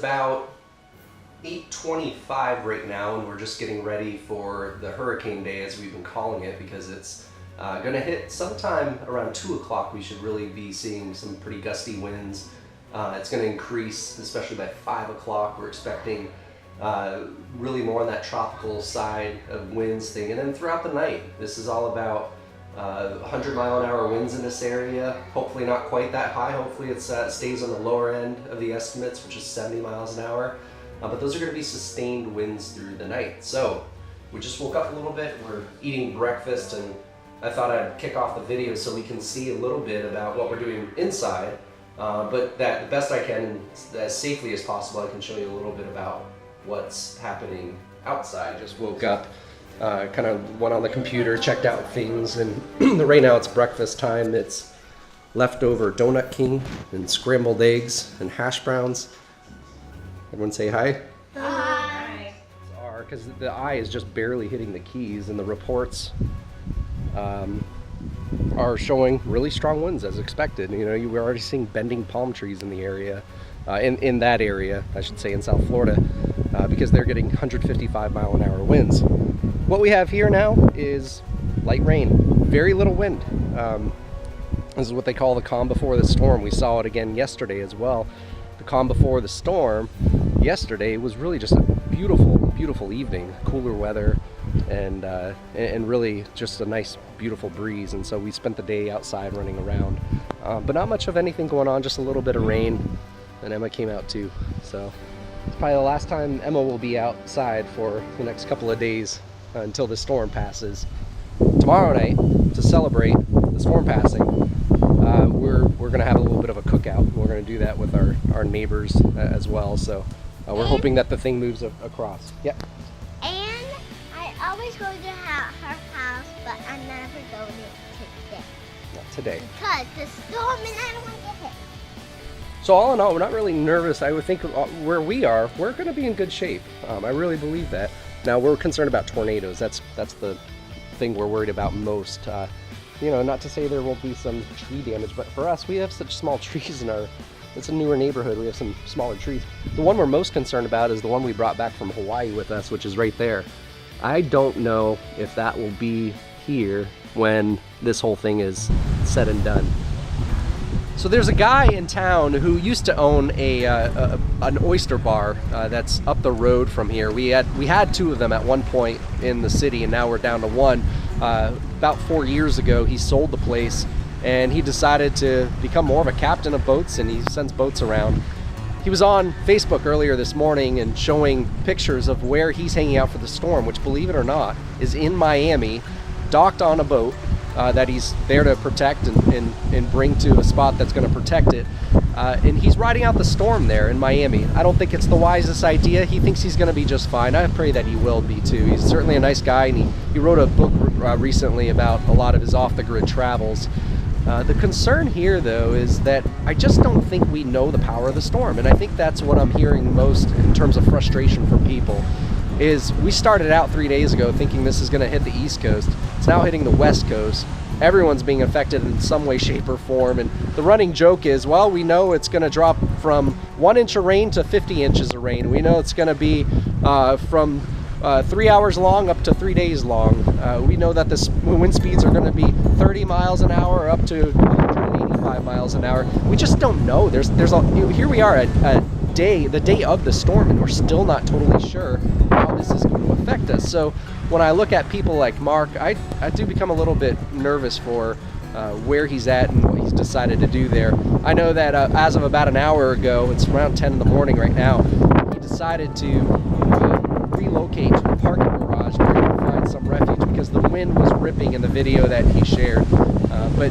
about 8:25 right now, and we're just getting ready for the hurricane day, as we've been calling it, because it's going to hit sometime around 2 o'clock. We should really be seeing some pretty gusty winds. It's going to increase, especially by 5 o'clock. We're expecting really more on that tropical side of winds thing. And then throughout the night, this is all about 100-mile-an-hour winds in this area. Hopefully not quite that high. Hopefully it stays on the lower end of the estimates, which is 70 miles an hour. But those are going to be sustained winds through the night. So we just woke up a little bit. We're eating breakfast, and I thought I'd kick off the video so we can see a little bit about what we're doing inside. But that the best I can, as safely as possible, I can show you a little bit about what's happening outside. Just woke up, kind of went on the computer, checked out things, and right now it's breakfast time. It's leftover Donut King and scrambled eggs and hash browns. Everyone say hi. Hi. Because the eye is just barely hitting the keys, and the reports are showing really strong winds as expected. You know, we're already seeing bending palm trees in the area, in that area, I should say, in South Florida, because they're getting 155-mile-an-hour winds. What we have here now is light rain, very little wind. This is what they call the calm before the storm. We saw it again yesterday as well. The calm before the storm yesterday was really just a beautiful, beautiful evening, cooler weather, and really just a nice, beautiful breeze. And so we spent the day outside running around, but not much of anything going on, just a little bit of rain. And Emma came out too. So it's probably the last time Emma will be outside for the next couple of days until the storm passes. Tomorrow night, to celebrate the storm passing, we're going to have a little bit of a cookout. We're going to do that with our neighbors as well. So we're hoping that the thing moves across. Yeah. And I always go to her house, but I'm never going today. Not today. Because the storm and I don't want to get hit. So all in all, we're not really nervous. I would think where we are, we're going to be in good shape. I really believe that. Now we're concerned about tornadoes. That's the thing we're worried about most. You know, not to say there won't be some tree damage, but for us, we have such small trees in it's a newer neighborhood. We have some smaller trees. The one we're most concerned about is the one we brought back from Hawaii with us, which is right there. I don't know if that will be here when this whole thing is said and done. So there's a guy in town who used to own an oyster bar that's up the road from here. We had two of them at one point in the city, and now we're down to one. About 4 years ago, he sold the place, and he decided to become more of a captain of boats, and he sends boats around. He was on Facebook earlier this morning and showing pictures of where he's hanging out for the storm, which, believe it or not, is in Miami, docked on a boat that he's there to protect and bring to a spot that's going to protect it. And he's riding out the storm there in Miami. I don't think it's the wisest idea. He thinks he's going to be just fine. I pray that he will be too. He's certainly a nice guy, and he wrote a book recently about a lot of his off-the-grid travels. The concern here, though, is that I just don't think we know the power of the storm. And I think that's what I'm hearing most in terms of frustration from people. Is we started out 3 days ago thinking this is going to hit the East Coast. It's now hitting the West Coast. Everyone's being affected in some way, shape, or form. And the running joke is, well, we know it's going to drop from 1 inch of rain to 50 inches of rain. We know it's going to be from 3 hours long up to 3 days long. We know that the wind speeds are going to be 30 miles an hour up to 185 miles an hour. We just don't know. Here we are at the day of the storm, and we're still not totally sure how this is going to affect us. So when I look at people like Mark, I do become a little bit nervous for where he's at and what he's decided to do there. I know that as of about an hour ago, it's around 10 in the morning right now, he decided to relocate to a parking garage where he could find some refuge because the wind was ripping in the video that he shared. But